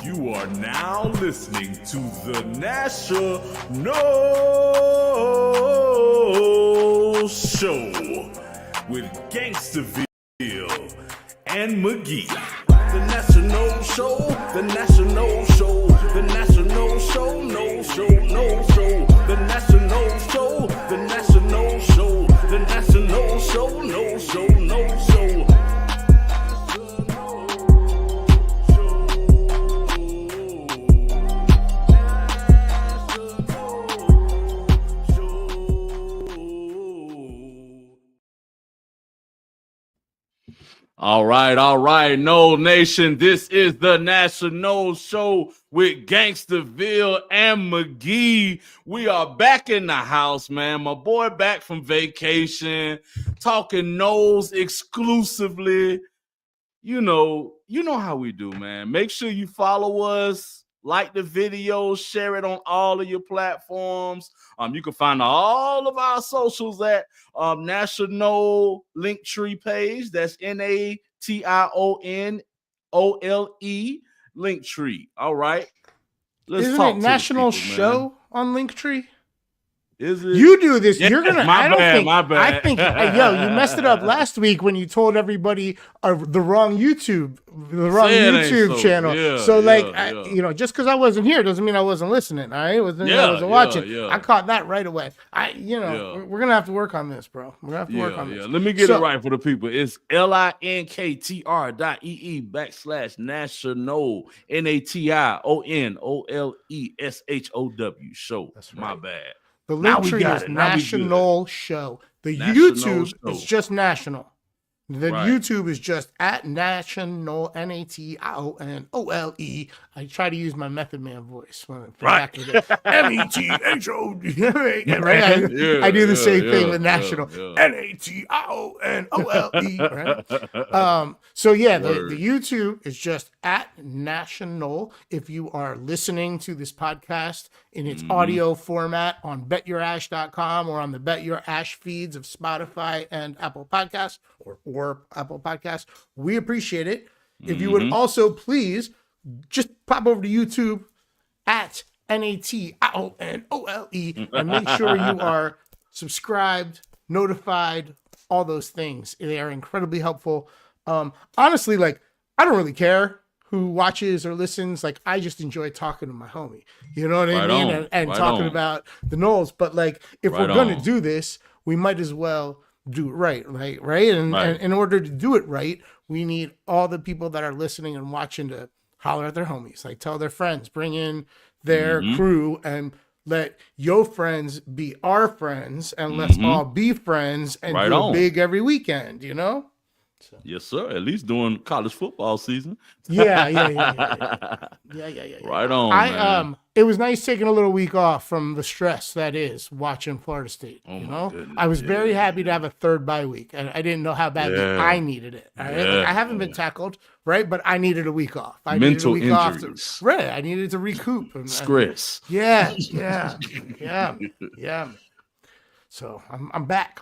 You are now listening to the National Show with Gangsterville and McGee. The National Show, the National Show, the National Show, no show, no show. The National Show, the National Show, the National Show, no show, no show. All right, No Nation. This is the National Show with Gangsterville and McGee. We are back in the house, man. My boy back from vacation, talking Knowles exclusively. You know how we do, man. Make sure you follow us, like the video, share it on all of your platforms. You can find all of our socials at National Linktree page. That's NATIONOLE Linktree. All right. Isn't it National Show on Linktree? Is it? You do this. Yeah, you're gonna. My bad. I think. You messed it up last week when you told everybody the wrong YouTube channel. Yeah, just because I wasn't here doesn't mean I wasn't listening. I wasn't watching. Yeah. I caught that right away. We're gonna have to work on this, bro. We're gonna have to work on this. Let me get it right for the people. It's linktr.ee/national NATIONOLESHOW show. That's right. My bad. The Linktree is National Show. The YouTube is just National. The YouTube is just at National NATIONOLE. I try to use my Method Man voice. Back in the METHOD. Right? I do the same thing with National NATIONOLE. Right? The YouTube is just at National. If you are listening to this podcast in its audio format on betyourash.com or on the Bet Your Ash feeds of Spotify and Apple Podcasts or Apple Podcasts, we appreciate it. If you would also please just pop over to YouTube at NATIONOLE and make sure you are subscribed, notified, all those things. They are incredibly helpful. Honestly, I don't really care who watches or listens. I just enjoy talking to my homie. You know what I mean? And talking about the Knowles. But if we're going to do this, we might as well do it right? And in order to do it right, we need all the people that are listening and watching to holler at their homies, tell their friends, bring in their crew, and let your friends be our friends, and let's all be friends and do it big every weekend, So. Yes, sir. At least during college football season. Yeah. Right on, man. It was nice taking a little week off from the stress that is watching Florida State. Goodness, I was very happy to have a third bye week, and I didn't know how badly I needed it. Right? I haven't been tackled, right? But I needed a week off. Mental injuries. I needed to recoup. Stress. Yeah. So I'm back,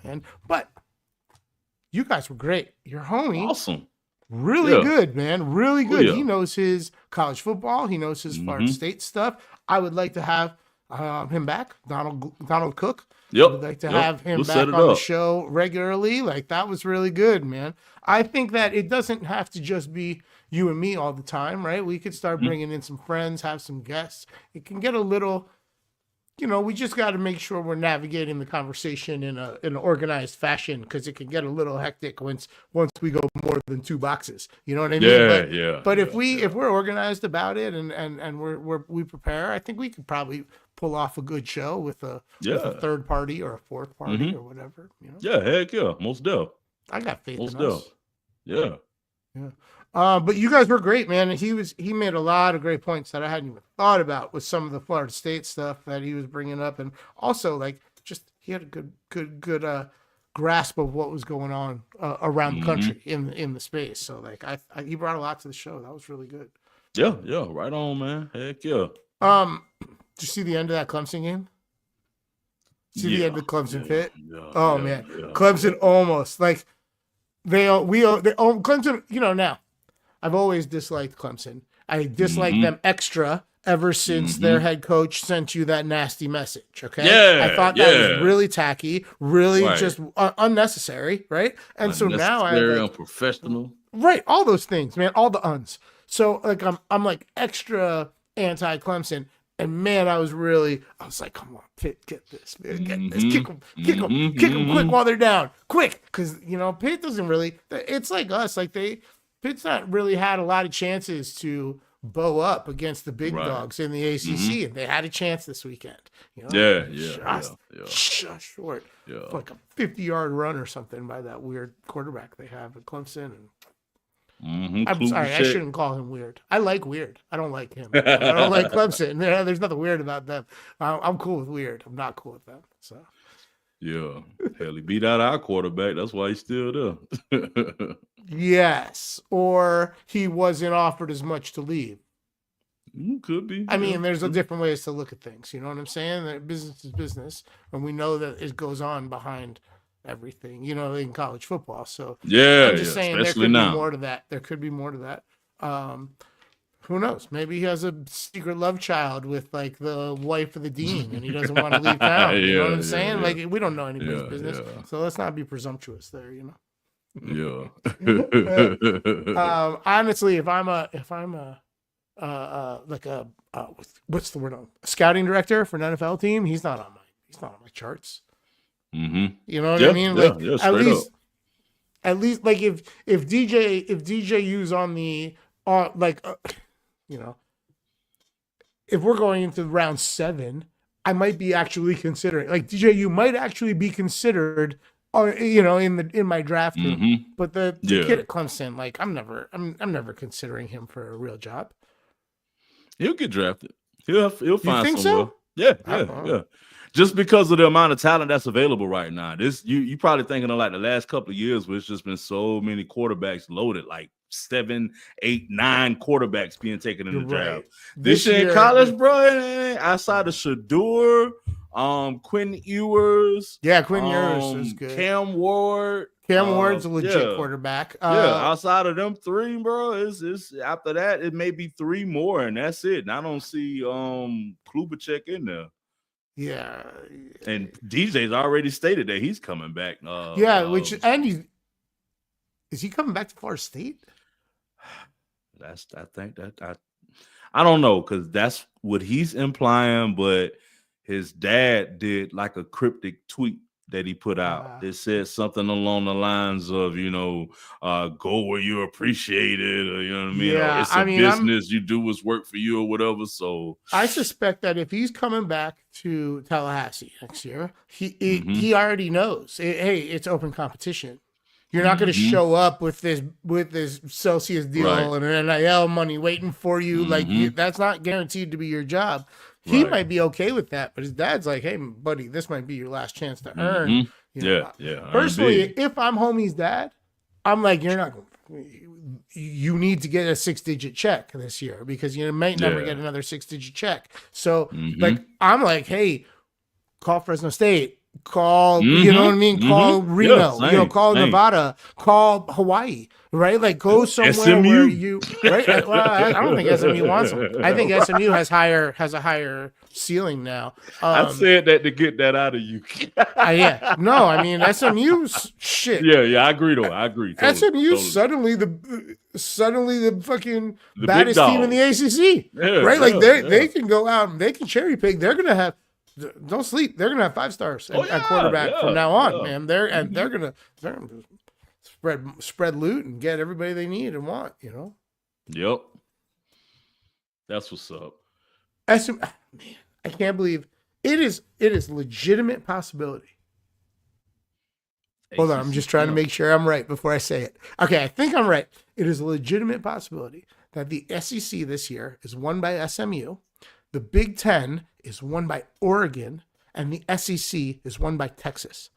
man. But you guys were great. Your homie. Awesome. Really good, man. Really good. Yeah. He knows his college football. He knows his Florida State stuff. I would like to have him back, Donald Cook. Yep. I would like to have him back on the show regularly. That was really good, man. I think that it doesn't have to just be you and me all the time, right? We could start bringing in some friends, have some guests. It can get a little... we just got to make sure we're navigating the conversation in an organized fashion, because it can get a little hectic once we go more than two boxes. You know what I mean? But if we're organized about it and we prepare, I think we could probably pull off a good show with a third party or a fourth party or whatever. Yeah, heck yeah, most definitely. I got faith in us. Yeah. But you guys were great, man. He made a lot of great points that I hadn't even thought about with some of the Florida State stuff that he was bringing up, and also he had a good grasp of what was going on around the country in the space. So he brought a lot to the show. That was really good. Yeah, right on, man. Heck yeah. Did you see the end of that Clemson game? The end of Clemson Pitt? Man. Clemson almost Clemson, now I've always disliked Clemson. I dislike them extra ever since their head coach sent you that nasty message. Okay. Yeah. I thought that was really tacky, really just unnecessary. Right. And so now I'm unprofessional. Right. All those things, man, all the uns. So like, I'm like extra anti-Clemson. And man, I was like, come on, Pitt, get this, man, get this, kick them quick while they're down, quick, because Pitt doesn't really. It's like us, like Pitt's not really had a lot of chances to bow up against the big dogs in the ACC, and they had a chance this weekend. Short, like a 50-yard run or something by that weird quarterback they have at Clemson. And I'm sorry, I shouldn't call him weird. I like weird. I don't like him. I don't like Clemson. There's nothing weird about them. I'm cool with weird. I'm not cool with them. So yeah, hell, he beat out our quarterback. That's why he's still there. Yes, or he wasn't offered as much to leave. Could be. I mean, there's a different ways to look at things. You know what I'm saying? That business is business, and we know that it goes on behind everything, in college football. So I'm just saying there could be more to that. There could be more to that. Who knows? Maybe he has a secret love child with like the wife of the dean, and he doesn't want to leave town. You know what I'm saying? Like we don't know anybody's business, so let's not be presumptuous there. Yeah. Honestly, if I'm a what's the word on a scouting director for an NFL team, he's not on my charts. You know what I mean? Like at least like if DJU's on the if we're going into round 7, I might be actually considering like DJU might actually be considered in my draft room. But the kid at Clemson, like I'm never considering him for a real job. He'll get drafted. He'll find somewhere. You think so? Yeah. Just because of the amount of talent that's available right now. This you probably thinking of like the last couple of years where it's just been so many quarterbacks loaded, like 7, 8, 9 quarterbacks being taken in the draft. This year in college, bro, outside of Shador, Quinn Ewers. Yeah, Quinn Ewers is good. Cam Ward. Cam Ward's a legit quarterback. Outside of them 3, bro, it's after that, it may be 3 more, and that's it. And I don't see Klubacek in there. Yeah. And DJ's already stated that he's coming back. Is he coming back to Florida State? I don't know, because that's what he's implying, but his dad did like a cryptic tweet that he put out. It said something along the lines of, go where you're appreciated, or you know what I mean? Yeah, it's a business, you do what's work for you or whatever. So I suspect that if he's coming back to Tallahassee next year, he already knows. Hey, it's open competition. You're not going to show up with this Celsius deal and an NIL money waiting for you. Like that's not guaranteed to be your job. He might be okay with that, but his dad's like, "Hey, buddy, this might be your last chance to earn." Personally, if I'm homie's dad, I'm like, "You're not. You need to get a 6-digit check this year because you might never get another 6-digit check." So, like, I'm like, "Hey, call Fresno State." Call, you know what I mean? Call Reno, call Nevada, call Hawaii, right? Like go somewhere SMU. where you, right? Well, I don't think SMU wants them. I think SMU has a higher ceiling now. I said that to get that out of you. No, I mean SMU's shit. Yeah, I agree though. I agree. SMU suddenly the fucking baddest team in the ACC, right? Like they can go out and they can cherry pick. They're gonna have. Don't sleep. They're gonna have 5 stars at quarterback from now on, man. They're gonna spread loot and get everybody they need and want. Yep. That's what's up. Man, I can't believe it is legitimate possibility. Hold on, I'm just trying to make sure I'm right before I say it. Okay, I think I'm right. It is a legitimate possibility that the SEC this year is won by SMU. The Big Ten is won by Oregon, and the SEC is won by Texas.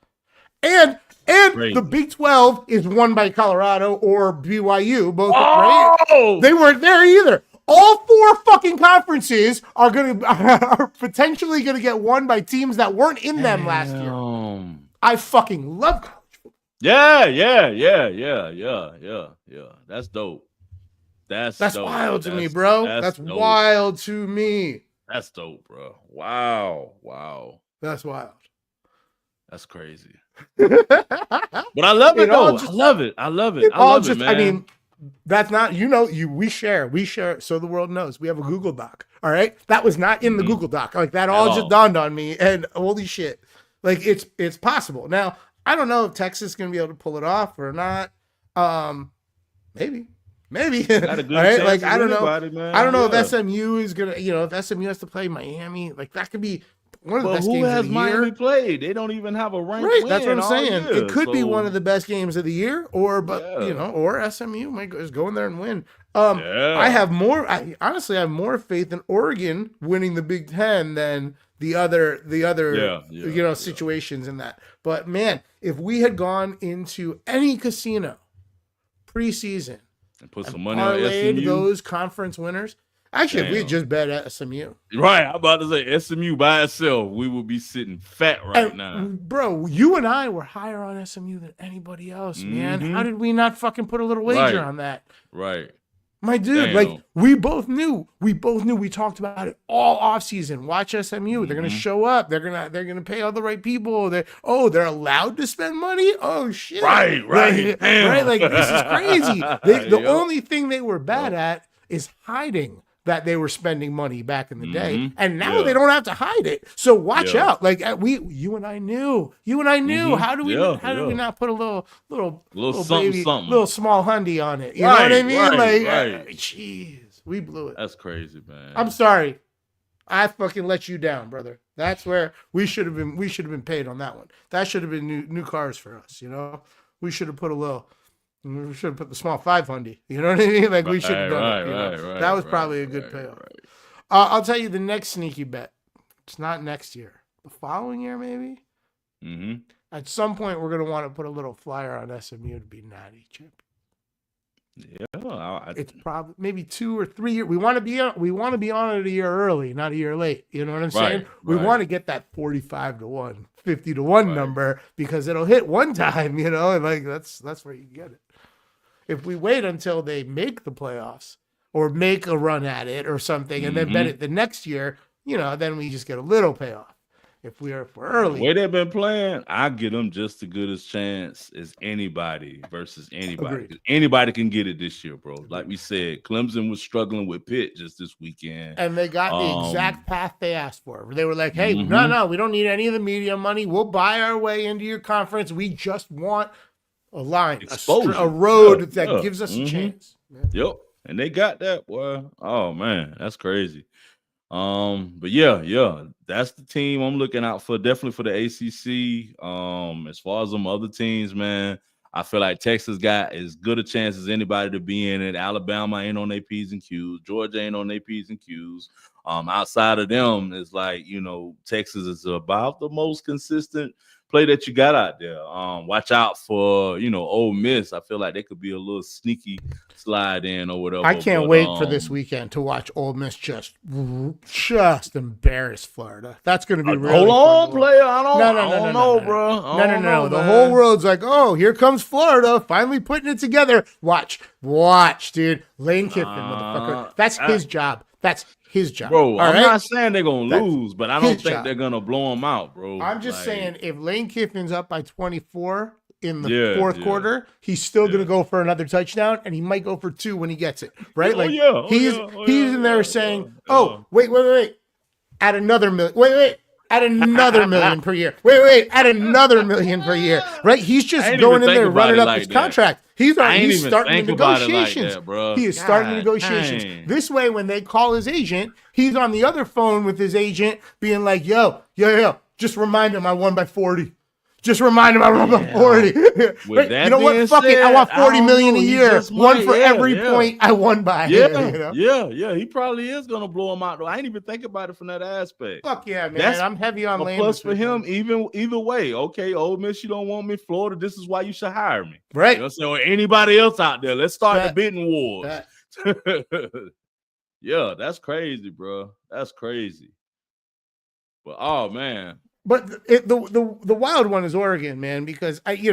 And the Big 12 is won by Colorado or BYU. Both, right? They weren't there either. All 4 fucking conferences are potentially going to get won by teams that weren't in them last year. I fucking love college football. Yeah. That's dope. That's dope. Wild to me, bro. That's dope. wild to me. That's dope, bro. Wow. That's wild. That's crazy. But I love it though. I love it. I love it, man. I mean, that's not, we share so the world knows. We have a Google Doc. All right. That was not in the Google Doc. Like that all just dawned on me, and holy shit. Like it's possible. Now, I don't know if Texas is gonna be able to pull it off or not. Maybe. Right? Like I don't know. I don't know if SMU is gonna, if SMU has to play Miami, like that could be one of the best games of the year. Miami played? They don't even have a ranked win. Right, that's what I'm saying. It could be one of the best games of the year, or SMU might just go in there and win. I have more. Honestly, I have more faith in Oregon winning the Big Ten than the other situations in that. But man, if we had gone into any casino preseason and put some money on SMU, those conference winners. Actually, if we had just bet at SMU. Right. I'm about to say SMU by itself, we would be sitting fat now. Bro, you and I were higher on SMU than anybody else, man. How did we not fucking put a little wager on that? Right. My dude, like we both knew. We talked about it all offseason. Watch SMU. They're gonna show up. They're gonna pay all the right people. They're allowed to spend money. Oh shit. Right. Right. Like this is crazy. The only thing they were bad at is hiding that they were spending money back in the day, and now they don't have to hide it. So watch out. Like you and I knew. How do we not put a little baby, something, little small hundy on it? You know what I mean? Jeez, we blew it. That's crazy, man. I'm sorry. I fucking let you down, brother. That's where we should have been. We should have been paid on that one. That should have been new cars for us. We should have put a little. We should have put the small 500. You know what I mean? Like we should have done it. That was probably a good payoff. I'll tell you the next sneaky bet. It's not next year. The following year, maybe. At some point, we're gonna want to put a little flyer on SMU to be natty champion. Yeah, it's probably maybe 2 or 3 years. We want to be on it a year early, not a year late. You know what I'm saying? We want to get that 45-1, 50-1 number because it'll hit one time. And like that's where you get it. If we wait until they make the playoffs or make a run at it or something, and then bet it the next year, then we just get a little payoff. If we're early, the way they've been playing, I give them just as good a chance as anybody versus anybody. Anybody can get it this year, bro. Like we said, Clemson was struggling with Pitt just this weekend, and they got the exact path they asked for. They were like, "Hey, no, we don't need any of the media money. We'll buy our way into your conference. We just want a line, a road that gives us a chance." Yep, and they got that, boy. Oh man, that's crazy. But yeah, that's the team I'm looking out for, definitely for the ACC. As far as them other teams, man, I feel like Texas got as good a chance as anybody to be in it. Alabama ain't on their P's and Q's. Georgia ain't on their P's and Q's. Outside of them, it's like, Texas is about the most consistent play that you got out there. Watch out for, Ole Miss. I feel like they could be a little sneaky slide in or whatever. I can't wait for this weekend to watch Ole Miss just embarrass Florida. That's going to be really hold on, fun. player. I don't know, bro. No. The whole world's like, oh, here comes Florida, finally putting it together. Watch, dude. Lane Kiffin, motherfucker. That's his job. That's his job. Bro, I'm not saying they're going to lose, but I don't think they're going to blow them out, bro. I'm just saying if Lane Kiffin's up by 24 in the fourth quarter, he's still going to go for another touchdown, and he might go for 2 when he gets it, right? He's in there saying, wait. Add another million. Wait. Add another million per year. Wait. Add another million per year. Right? He's just going in there running up his contract. He's starting the negotiations. He is starting the negotiations. This way, when they call his agent, he's on the other phone with his agent being like, yo, just remind him I won by 40. Just remind him I won by 40. You know what? Fuck it. I want 40 million a year. One for every point I won by. Yeah. He probably is gonna blow him out though. I ain't even think about it from that aspect. Fuck yeah, man. I'm heavy on Lane. Plus for him, either way. Okay, Ole Miss, you don't want me. Florida, this is why you should hire me. Right. You know what I'm saying? Or anybody else out there. Let's start the bidding wars. Yeah, that's crazy, bro. That's crazy. But oh man. But the wild one is Oregon, man, because you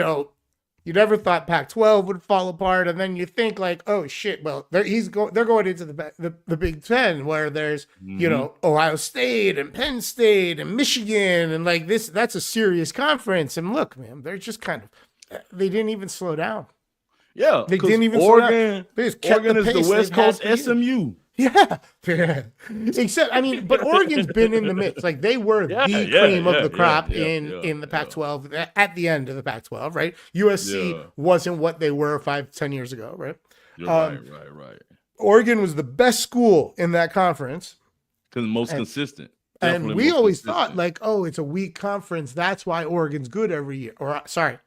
you never thought Pac-12 would fall apart, and then you think like, oh shit, well they're going into the Big Ten where there's Ohio State and Penn State and Michigan and like this. That's a serious conference. And look, man, they're just kind of they didn't even slow down. Yeah, they didn't even Oregon. slow down. They just kept Oregon the is pace the West Coast SMU. Yeah. Except, I mean, but Oregon's been in the mix. Like they were the cream of the crop in the Pac-12 at the end of the Pac-12, right? USC wasn't what they were 5-10 years ago, right? You're right. Oregon was the best school in that conference because most consistent. And we always thought like, oh, it's a weak conference. That's why Oregon's good every year. Or I'm sorry,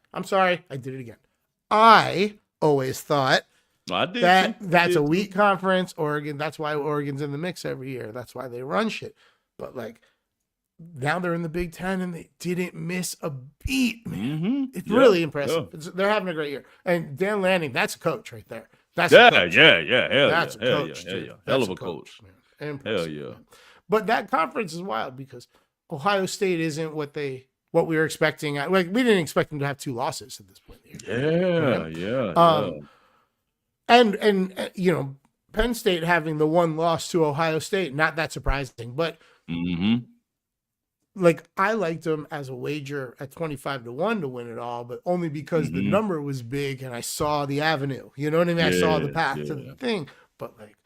I did it again. I always thought. That's a weak conference, Oregon. That's why Oregon's in the mix every year. That's why they run shit. But like now they're in the Big Ten and they didn't miss a beat, man. It's really impressive. They're having a great year. And Dan Lanning, that's a coach right there. That's a coach. That's a coach. Hell of a coach. Man. Hell yeah. Man. But that conference is wild because Ohio State isn't what we were expecting. Like we didn't expect them to have 2 losses at this point. And Penn State having the 1 loss to Ohio State, not that surprising, but like I liked them as a wager at 25-1 to win it all, but only because the number was big and I saw the avenue. You know what I mean? I saw the path to the thing, but like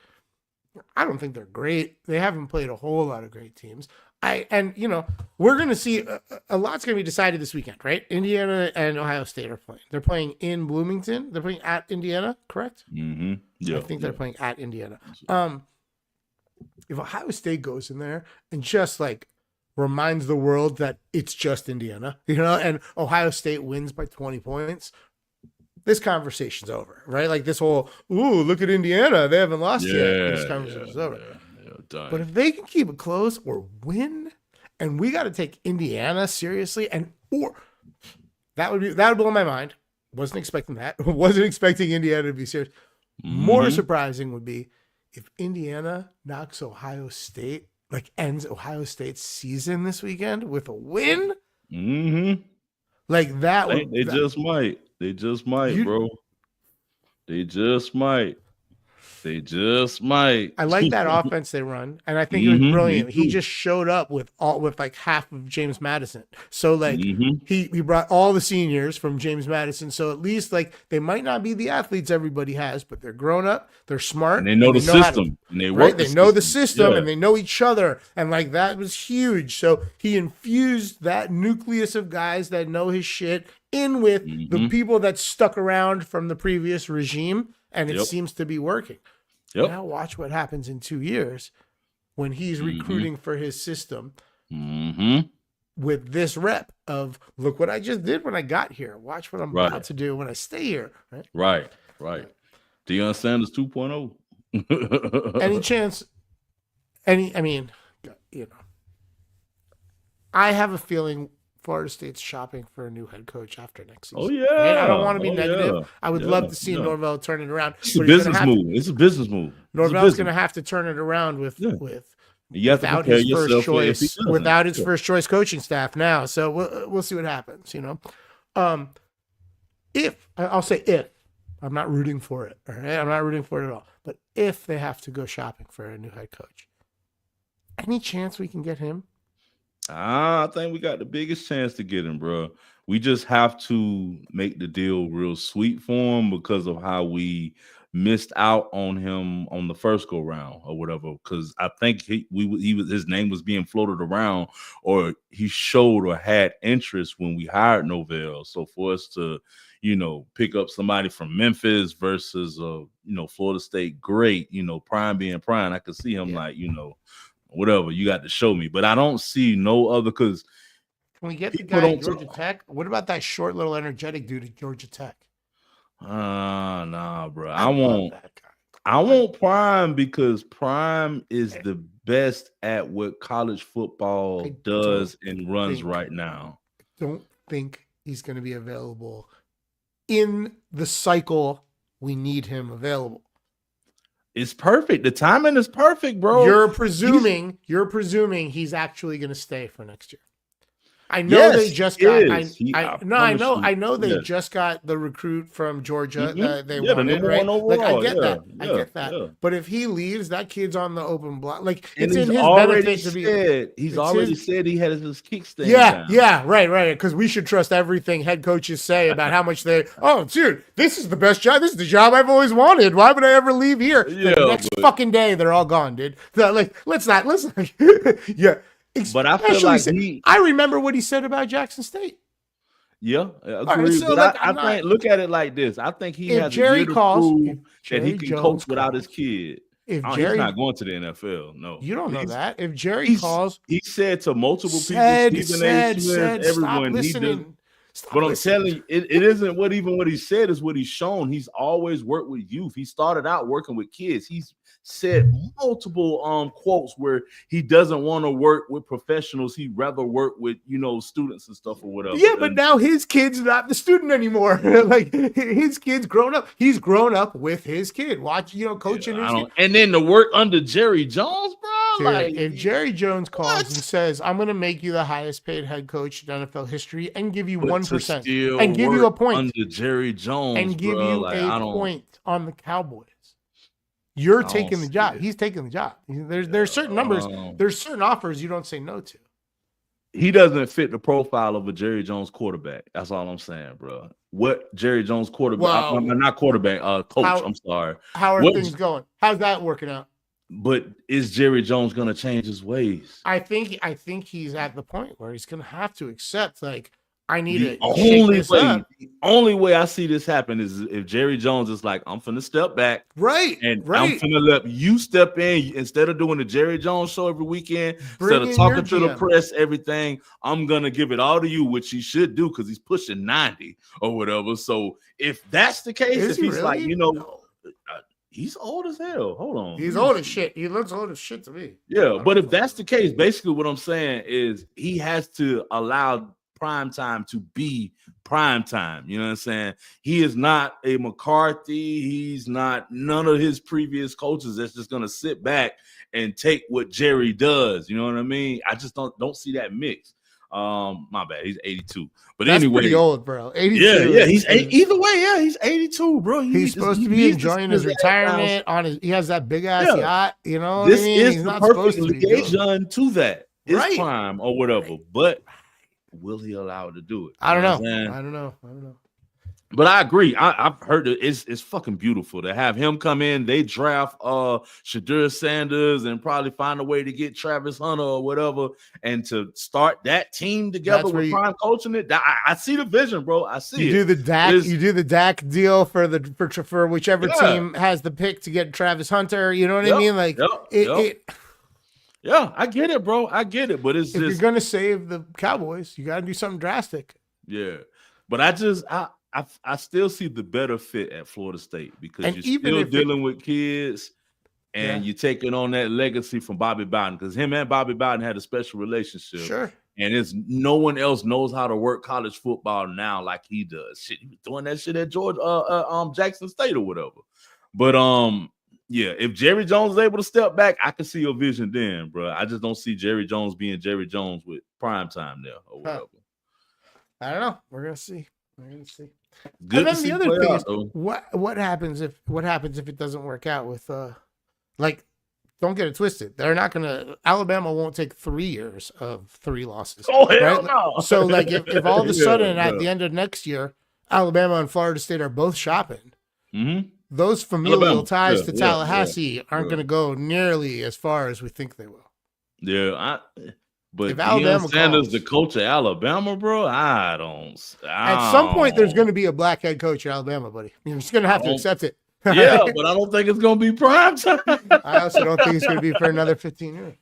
I don't think they're great. They haven't played a whole lot of great teams. We're going to see a lot's going to be decided this weekend, right? Indiana and Ohio State are playing. They're playing in Bloomington. They're playing at Indiana, correct? Yeah. I think they're playing at Indiana. If Ohio State goes in there and just like reminds the world that it's just Indiana, and Ohio State wins by 20 points, this conversation's over, right? Like this whole, ooh, look at Indiana. They haven't lost yet. This conversation's over. But if they can keep it close or win, and we got to take Indiana seriously, that would blow my mind. Wasn't expecting that. Wasn't expecting Indiana to be serious. More surprising would be if Indiana knocks Ohio State, like ends Ohio State's season this weekend with a win. Like that. They just might. They just might, bro. They just might. I like that offense they run, and I think it was brilliant. He just showed up with like half of James Madison. So like he brought all the seniors from James Madison. So at least like they might not be the athletes everybody has, but they're grown up, they're smart, and they know the system, and they work. They know the system, and they know each other, and like that was huge. So he infused that nucleus of guys that know his shit in with the people that stuck around from the previous regime, and it seems to be working. Now watch what happens in 2 years when he's recruiting for his system with this rep of, look what I just did when I got here. Watch what I'm about to do when I stay here. Right. Deion Sanders 2.0. Any chance, I have a feeling Florida State's shopping for a new head coach after next season. Oh, yeah. I don't want to be negative. Yeah. I would love to see Norvell turn it around. It's a business move. It's a business move. Norvell's going to have to turn it around without his first choice coaching staff now. So we'll see what happens, If I'm not rooting for it, all right? I'm not rooting for it at all. But if they have to go shopping for a new head coach, any chance we can get him? I think we got the biggest chance to get him, bro. We just have to make the deal real sweet for him because of how we missed out on him on the first go round or whatever. Because I think his name was being floated around, or he showed or had interest when we hired Norvell. So for us to, pick up somebody from Memphis versus Florida State, great, Prime being Prime, I could see him whatever, you got to show me. But I don't see no other, because can we get the guy at Georgia Tech? What about that short little energetic dude at Georgia Tech? Nah, bro. I want Prime because Prime is the best at what college football does and runs right now. I don't think he's going to be available in the cycle we need him available. It's perfect. The timing is perfect, bro. You're presuming he's actually going to stay for next year. I know they Yes, just he got. is. I know they Yes. just got the recruit from Georgia that they Yeah, the wanted, number right? one Like I overall. get that. I Yeah, get that. yeah. But if he leaves, that kid's on the open block. Like And it's he's in his already benefit to be. said he's It's already his. said he had his kickstand down. Yeah, right. Because we should trust everything head coaches say about how much they. Oh, dude, this is the best job. This is the job I've always wanted. Why would I ever leave here? Yeah, the next fucking day, they're all gone, dude. Like, let's not. Yeah. But I feel like I remember what he said about Jackson State. Yeah, agreed. Right, so but I think look at it like this. I think he has Jerry a year to prove that he can Jones coach without his kid. If he's not going to the NFL. No, you don't know that. If Jerry calls, he said to multiple people, Stephen A. Smith, everyone, But I'm telling you, it isn't what he said is what he's shown. He's always worked with youth. He started out working with kids. He's said multiple quotes where he doesn't want to work with professionals. He'd rather work with students and stuff or whatever. Yeah, but now his kid's not the student anymore. Like his kid's grown up. He's grown up with his kid. Watch, coaching his kid. And then to work under Jerry Jones, bro. Dude, if Jerry Jones calls and says, "I'm going to make you the highest paid head coach in NFL history and give you 1% and give you a point under Jerry Jones and give you a point on the Cowboys." You're taking the job. He's taking the job. There's certain numbers. There's certain offers you don't say no to. He doesn't fit the profile of a Jerry Jones quarterback. That's all I'm saying, bro. What Jerry Jones quarterback? Not quarterback. Coach. I'm sorry. How are things going? How's that working out? But is Jerry Jones going to change his ways? I think he's at the point where he's going to have to accept I need the only way I see this happen is if Jerry Jones is like, I'm finna step back. Right. I'm finna let you step in instead of doing the Jerry Jones show every weekend, instead of talking to the press, everything. I'm gonna give it all to you, which he should do because he's pushing 90 or whatever. So if that's the case, if he's like, he's old as hell. Hold on. He's old as shit. He looks old as shit to me. Yeah, but if that's the case, basically what I'm saying is he has to allow prime time to be prime time. You know what I'm saying? He is not a McCarthy. He's not none of his previous coaches that's just gonna sit back and take what Jerry does. You know what I mean? I just don't see that mix. My bad. He's 82. But that's anyway, pretty old, bro. 82. Yeah. He's either way. Yeah, he's 82, bro. He's supposed to be enjoying his retirement he has that big ass yacht. You know, this is the perfect liaison to that. It's prime or whatever, but. Will he allow it to do it? I don't know. But I agree. I've heard it's fucking beautiful to have him come in. They draft Shadur Sanders and probably find a way to get Travis Hunter or whatever, and to start that team together with prime coaching it. I see the vision, bro. I see you do the Dak. You do the Dak deal for whichever team has the pick to get Travis Hunter. You know what I mean? Like Yeah, I get it, bro. I get it, but if you're gonna save the Cowboys, you got to do something drastic. Yeah, but I still see the better fit at Florida State because you're still dealing with kids, and you're taking on that legacy from Bobby Bowden because him and Bobby Bowden had a special relationship. Sure. And no one else knows how to work college football now like he does. Shit, he was doing that shit at Jackson State or whatever. But yeah, if Jerry Jones is able to step back, I can see your vision then, bro. I just don't see Jerry Jones being Jerry Jones with prime time there or whatever. I don't know. We're gonna see. Good. And then the other thing is, what happens if it doesn't work out with don't get it twisted. They're not gonna. Alabama won't take 3 years of 3 losses. Oh hell no! So if all of a sudden at the end of next year, Alabama and Florida State are both shopping. Mm-hmm. Those familial ties to Tallahassee aren't going to go nearly as far as we think they will. Yeah, but if Alabama Sanders, the coach of Alabama, bro, at some point, there's going to be a black head coach at Alabama, buddy. You're just going to have to accept it. Yeah, but I don't think it's going to be prime time. I also don't think it's going to be for another 15 years.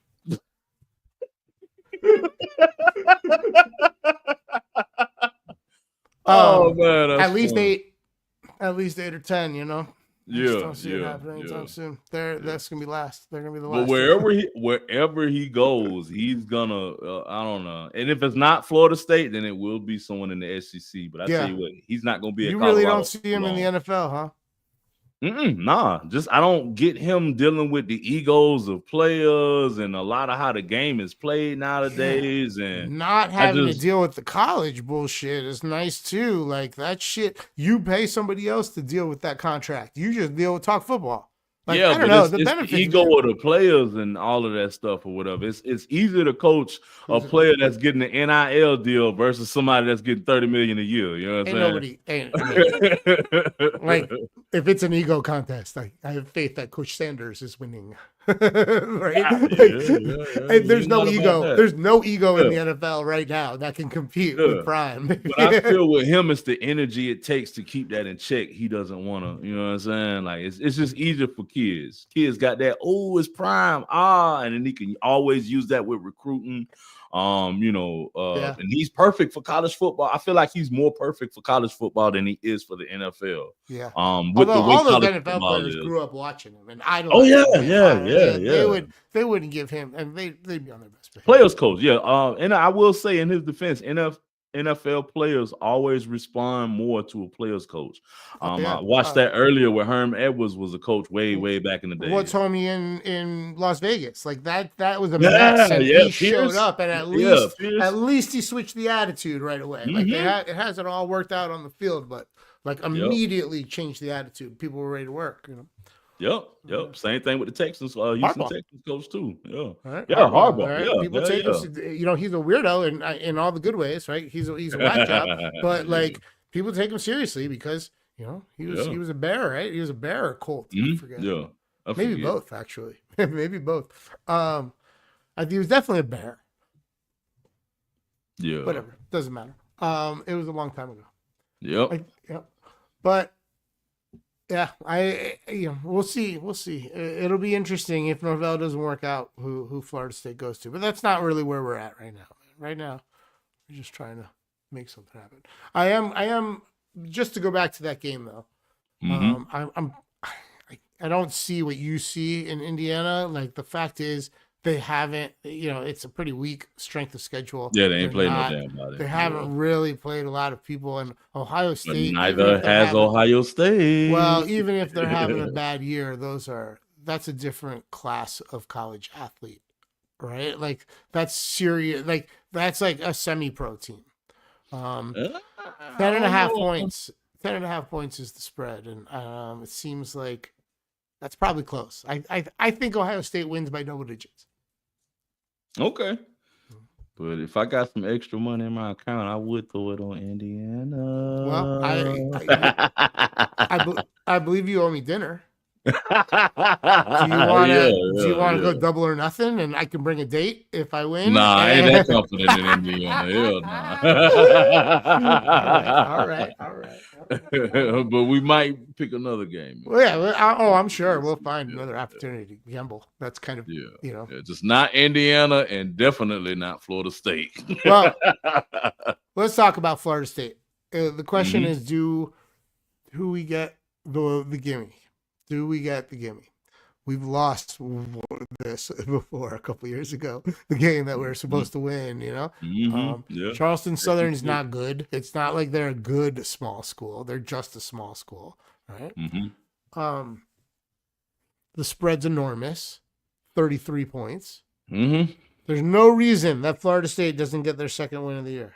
Man, at least 8 or 10, you know. Yeah, don't see it happening anytime soon. That's gonna be last. They're gonna be the last. But wherever he goes, he's gonna. I don't know. And if it's not Florida State, then it will be someone in the SEC. But I tell you what, he's not gonna be. You really don't see him in the NFL, huh? Nah, just I don't get him dealing with the egos of players and a lot of how the game is played nowadays. Yeah. And Not I having to just deal with the college bullshit is nice too. Like that shit, you pay somebody else to deal with that contract. You just deal with talk football. Like I don't but know it's the the benefits. ego Man. of the players and all of that stuff or whatever. It's easier to coach a player that's getting an NIL deal versus somebody that's getting $30 million a year. You know what I'm Ain't saying? nobody. Like if it's an ego contest, I have faith that Coach Sanders is winning. Right? There's no ego. There's no ego in the NFL right now that can compete with Prime. But I feel with him, it's the energy it takes to keep that in check. He doesn't want to, you know what I'm saying? Like it's just easier for kids. Kids got that, oh, it's Prime, and then he can always use that with recruiting. And he's perfect for college football. I feel like he's more perfect for college football than he is for the NFL. Yeah. With Although the way all those college NFL players grew up watching him and idolizing him. They wouldn't give him, and they'd be on their best behavior. Players coach, yeah. And I will say in his defense, NFL players always respond more to a players coach. I watched that earlier where Herm Edwards was a coach way back in the day. What's homie in Las Vegas? Like that was a mess, and he showed up, and at least he switched the attitude right away. Like it hasn't all worked out on the field, but like immediately changed the attitude. People were ready to work. You know. Yep. Same thing with the Texans. Houston Texans coach too. Yeah. Right. Harbaugh. Right? Yeah. People take him. You know, he's a weirdo in all the good ways, right? He's a whack job, but like people take him seriously because you know he was a bear, right? He was a bear or Colt. I forget. Yeah. Maybe both actually. Maybe both. I think he was definitely a bear. Yeah. Whatever. Doesn't matter. It was a long time ago. Yep. But. Yeah, we'll see. It'll be interesting if Norvell doesn't work out who Florida State goes to, but that's not really where we're at right now. Right now, we're just trying to make something happen. I am just to go back to that game though. I don't see what you see in Indiana. Like the fact is they haven't, it's a pretty weak strength of schedule. Yeah, they ain't played no damn body. They haven't really played a lot of people in Ohio State. But neither has Ohio State. Well, even if they're having a bad year, that's a different class of college athlete, right? Like that's serious. Like that's like a semi-pro team. 10.5 points. 10.5 points is the spread, and it seems like that's probably close. I think Ohio State wins by double digits. Okay. But if I got some extra money in my account, I would throw it on Indiana. Well, I believe you owe me dinner. Do you want to go double or nothing, and I can bring a date if I win? Nah, I ain't that confident in Indiana. Hell nah. All right. But we might pick another game. Well, yeah. I'm sure we'll find another opportunity to gamble. That's kind of just not Indiana and definitely not Florida State. Well, let's talk about Florida State. The question is, do we get the gimme? Do we get the gimme? We've lost this before a couple years ago. The game that we're supposed to win, Charleston Southern is not good. It's not like they're a good small school. They're just a small school, right? The spread's enormous, 33 points. There's no reason that Florida State doesn't get their second win of the year.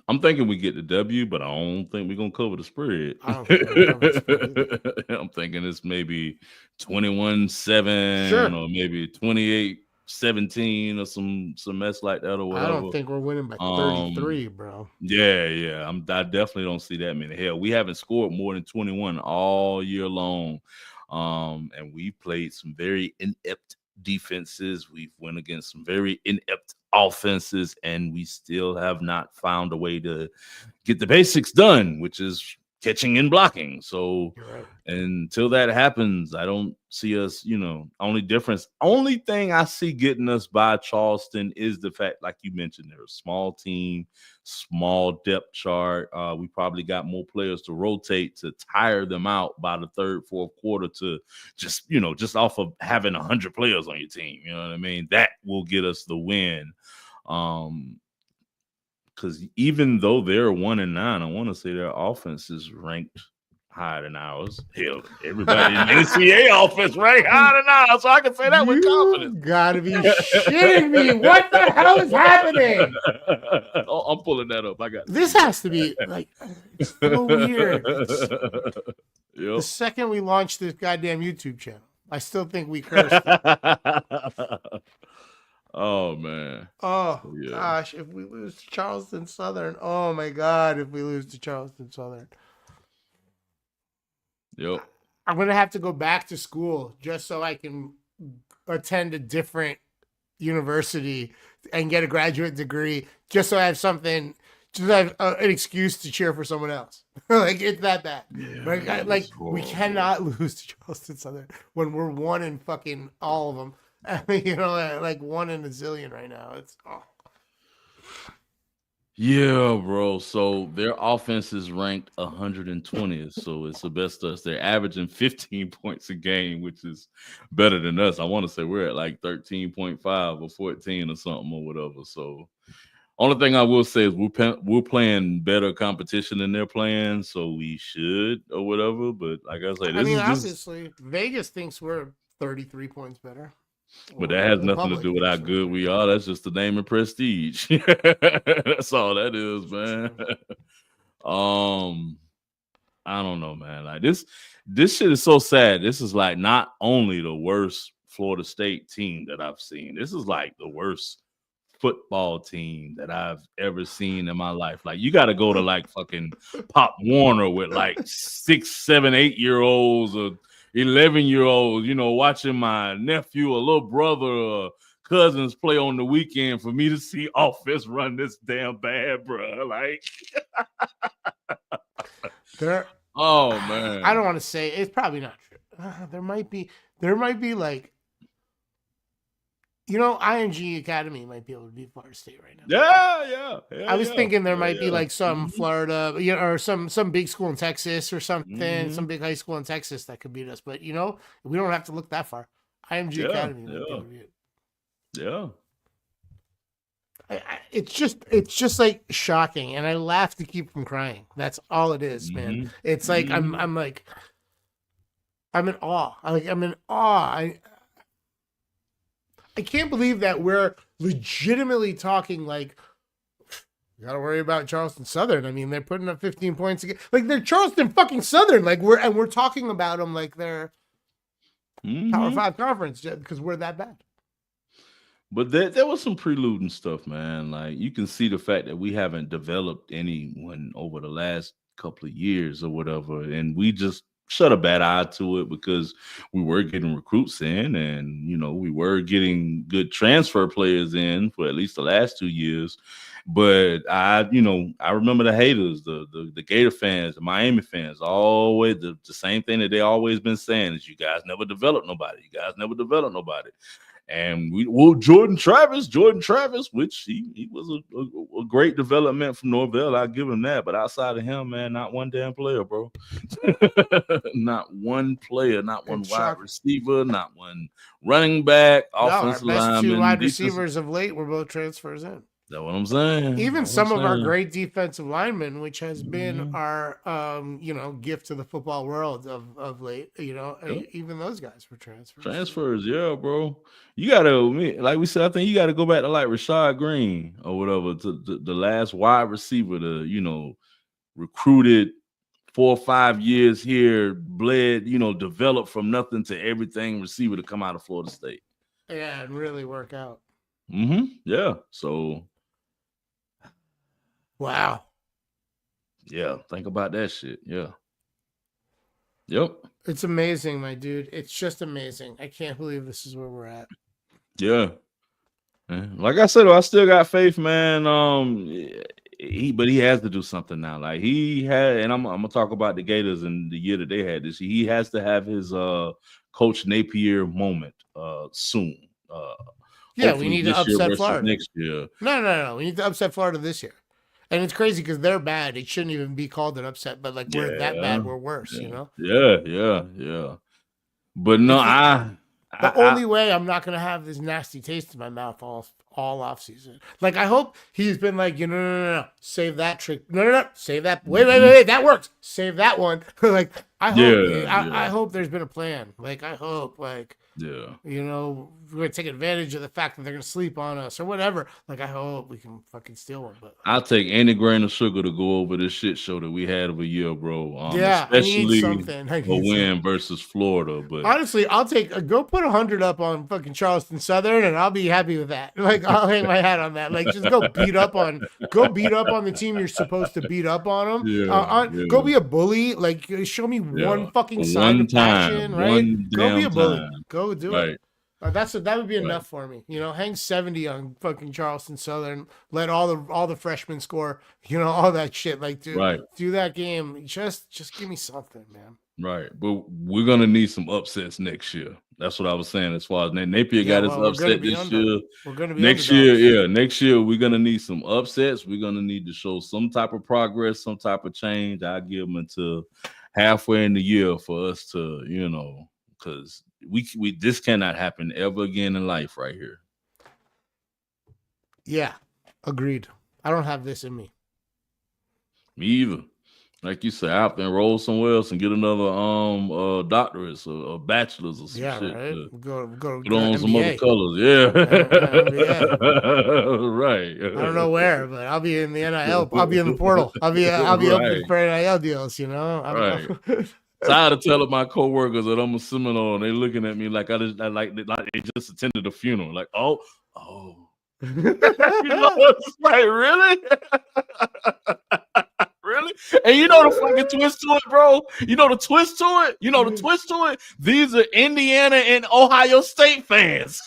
I'm thinking we get the W, but I don't think we're going to cover the spread. I'm thinking it's maybe 21-7 or maybe 28-17 or some mess like that or whatever. I don't think we're winning by 33, bro. Yeah. I definitely don't see that many. Hell, we haven't scored more than 21 all year long. And we've played some very inept defenses. We've went against some very inept offenses, and we still have not found a way to get the basics done, which is catching and blocking. So until that happens, I don't see us, only thing I see getting us by Charleston is the fact, like you mentioned, they're a small team, small depth chart. We probably got more players to rotate to tire them out by the third, fourth quarter to just off of having 100 players on your team. You know what I mean? That will get us the win. Because even though they're 1-9, I want to say their offense is ranked higher than ours. Hell, everybody in the NCAA offense ranked higher than ours, so I can say that with confidence. You gotta be shitting me. What the hell is happening? Oh, I'm pulling that up. I got this has to be like it's so weird. The second we launched this goddamn YouTube channel, I still think we cursed. Oh man. Oh gosh, if we lose to Charleston Southern, oh my god, if we lose to Charleston Southern. Yep. I'm gonna have to go back to school just so I can attend a different university and get a graduate degree, just so I have something, just so I have an excuse to cheer for someone else. Like it's that bad. Yeah, like we cannot lose to Charleston Southern when we're one in fucking all of them. I mean, you know, like one in a zillion right now. It's Yeah, bro. So their offense is ranked 120th. So it's the best us. They're averaging 15 points a game, which is better than us. I want to say we're at like 13.5 or 14 or something or whatever. So only thing I will say is we're playing better competition than they're playing, so we should or whatever. But like I say, obviously Vegas thinks we're 33 points better. But that has nothing to do with how good we are. That's just the name and prestige. That's all that is, man. I don't know, man. Like this shit is so sad. This is like not only the worst Florida State team that I've seen. This is like the worst football team that I've ever seen in my life. Like you got to go to like fucking Pop Warner with like 6, 7, 8-year-olds or 11-year-olds, you know, watching my nephew or little brother or cousins play on the weekend for me to see offense run this damn bad, bro. Like, oh man, I don't want to say it's probably not true. There might be like, you know, IMG Academy might be able to beat Florida State right now. Yeah. I was thinking there might be like some Florida, you know, or some big school in Texas or something, some big high school in Texas that could beat us. But you know, we don't have to look that far. IMG Academy might be able to beat it. Yeah. It's just like shocking, and I laugh to keep from crying. That's all it is, man. It's like I'm in awe. I'm in awe. I can't believe that we're legitimately talking like, you gotta worry about Charleston Southern. I mean, they're putting up 15 points again. Like they're Charleston fucking Southern. Like we're talking about them like they're Power 5 conference because we're that bad. But there was some preluding stuff, man. Like you can see the fact that we haven't developed anyone over the last couple of years or whatever, and we just shut a bad eye to it because we were getting recruits in, and you know we were getting good transfer players in for at least the last 2 years. But I remember the haters, the Gator fans, the Miami fans, always the same thing that they always been saying is you guys never develop nobody. And Jordan Travis, which he was a great development from Norvell. I'll give him that. But outside of him, man, not one damn player, bro. Not one player, not one wide receiver, not one running back, offensive lineman. Our best 2 wide receivers of late were both transfers in. That's what I'm saying. Even some of our great defensive linemen, which has been our, gift to the football world of late, even those guys were transfers. Transfers, yeah, bro. You got to, like we said, I think you got to go back to like Rashad Green or whatever, to the last wide receiver to, recruited 4 or 5 years here, bled, developed from nothing to everything receiver to come out of Florida State. Yeah, and really work out. Yeah, so. Wow. Yeah, think about that shit. Yeah. Yep. It's amazing, my dude. It's just amazing. I can't believe this is where we're at. Yeah. Like I said, I still got faith, man. But he has to do something now. Like he had, and I'm gonna talk about the Gators and the year that they had this. He has to have his Coach Napier moment soon. Yeah, we need to upset Florida next year. No. We need to upset Florida this year. And it's crazy because they're bad. It shouldn't even be called an upset, but like we're that bad, we're worse, Yeah. But no, the only way I'm not gonna have this nasty taste in my mouth all all off season. Like, I hope he's been like, no, save that trick. No, save that. Wait, that works. Save that one. Like, I hope, I hope there's been a plan. Like, I hope, like, you know, we're going to take advantage of the fact that they're going to sleep on us or whatever. Like, I hope we can fucking steal one. But I'll take any grain of sugar to go over this shit show that we had of a year, bro. Especially a win versus Florida. But honestly, I'll go put 100 up on fucking Charleston Southern, and I'll be happy with that. Like, I'll hang my hat on that. Like, just go beat up on the team you're supposed to beat up on them. Go be a bully. Like, show me one fucking sign of passion, right? Go be a bully. Go do it. That would be enough for me. You know, hang 70 on fucking Charleston Southern. Let all the freshmen score. You know, all that shit. Like, do that game. Just give me something, man. Right, but we're gonna need some upsets next year. That's what I was saying. As far as Napier got his upset this year, we're gonna be next year. Next year we're gonna need some upsets. We're gonna need to show some type of progress, some type of change. I give them until halfway in the year for us to, you know, because we this cannot happen ever again in life right here. Yeah, agreed. I don't have this in me. Me either. Like you said, I have to enroll somewhere else and get another doctorate or bachelor's or some shit. Right. Go put on some other colors. Yeah. Right. I don't know where, but I'll be in the NIL. I'll be in the portal. I'll be open for NIL deals, you know? Right. Tired of telling my coworkers that I'm a Seminole and they looking at me like I they just attended a funeral. Like, oh. You know, it's like, really? Really? And you know the fucking twist to it, bro? You know the twist to it? These are Indiana and Ohio State fans.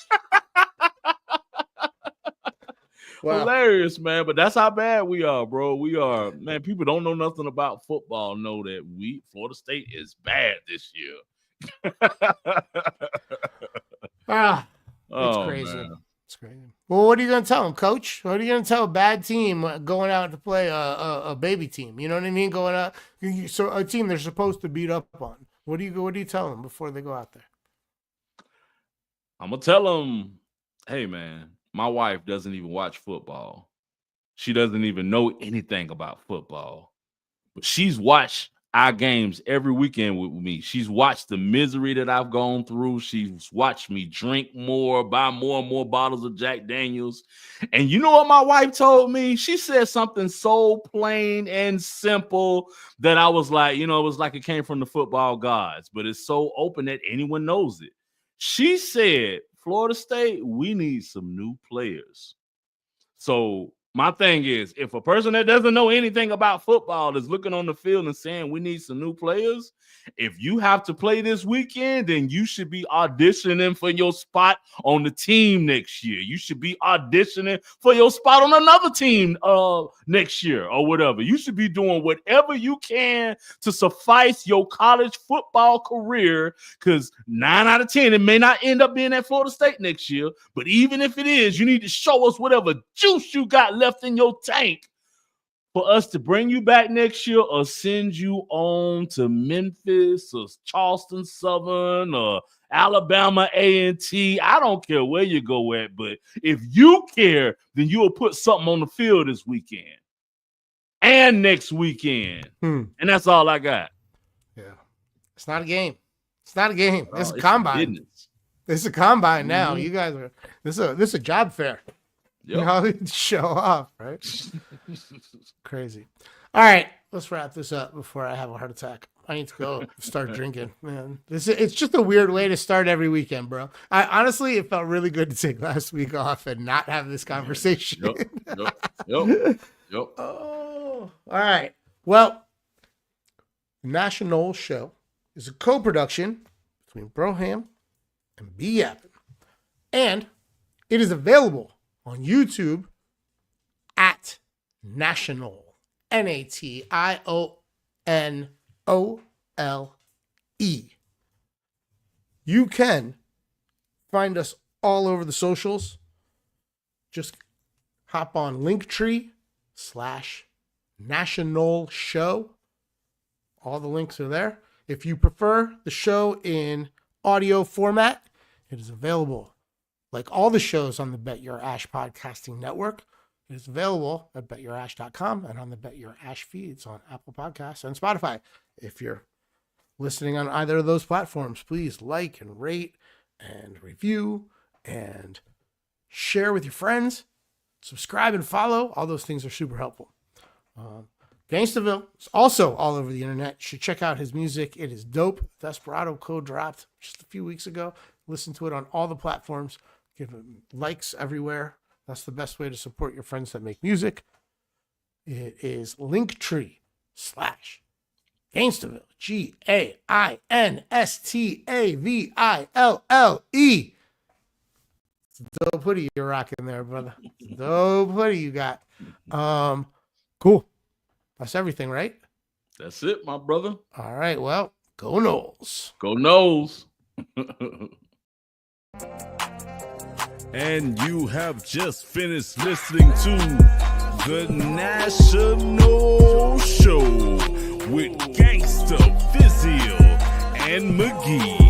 Wow. Hilarious, man. But that's how bad we are, bro. We are, man. People don't know nothing about football know that Florida State is bad this year. It's crazy. Man. It's crazy. Well, what are you going to tell them, Coach? What are you going to tell a bad team going out to play a baby team? You know what I mean? Going out, so a team they're supposed to beat up on. What do you tell them before they go out there? I'm gonna tell them, hey, man, my wife doesn't even watch football. She doesn't even know anything about football, but she's watched our games every weekend with me. She's watched the misery that I've gone through. She's watched me drink more, buy more and more bottles of Jack Daniels. And you know what my wife told me? She said something so plain and simple that I was like, you know, it was like it came from the football gods, but it's so open that anyone knows it. She said, Florida State, we need some new players. So my thing is, if a person that doesn't know anything about football is looking on the field and saying we need some new players, if you have to play this weekend, then you should be auditioning for your spot on the team next year. You should be auditioning for your spot on another team next year or whatever. You should be doing whatever you can to suffice your college football career, because 9 out of 10, it may not end up being at Florida State next year. But even if it is, you need to show us whatever juice you got left in your tank for us to bring you back next year or send you on to Memphis or Charleston Southern or Alabama A&T. I don't care where you go at, but if you care, then you'll put something on the field this weekend and next weekend. And that's all I got. Yeah. It's not a game. It's not a game. It's a combine. It's a combine now. You guys are this is a job fair. Yep. You know, show off, right? Crazy. All right, let's wrap this up before I have a heart attack. I need to go start drinking, man. It's just a weird way to start every weekend, bro. I honestly, it felt really good to take last week off and not have this conversation. Yep. Oh, all right. Well, the National Show is a co-production between Broham and B Yappin', and it is available on YouTube at National, NATIONOLE. You can find us all over the socials. Just hop on Linktree/National Show. All the links are there. If you prefer the show in audio format, it is available like all the shows on the Bet Your Ash podcasting network, it is available at betyourash.com and on the Bet Your Ash feeds on Apple Podcasts and Spotify. If you're listening on either of those platforms, please like and rate and review and share with your friends. Subscribe and follow. All those things are super helpful. Gangstaville is also all over the internet. You should check out his music. It is dope. Desperado Code dropped just a few weeks ago. Listen to it on all the platforms. Give it likes everywhere. That's the best way to support your friends that make music. It is Linktree/Gangstaville. GAINSTAVILLE. It's a dope hoodie you're rocking there, brother. Dope hoodie you got. Cool. That's everything, right? That's it, my brother. All right. Well, go Noles. Go Noles. And you have just finished listening to The National Show with Gangsta, Vizio, and McGee.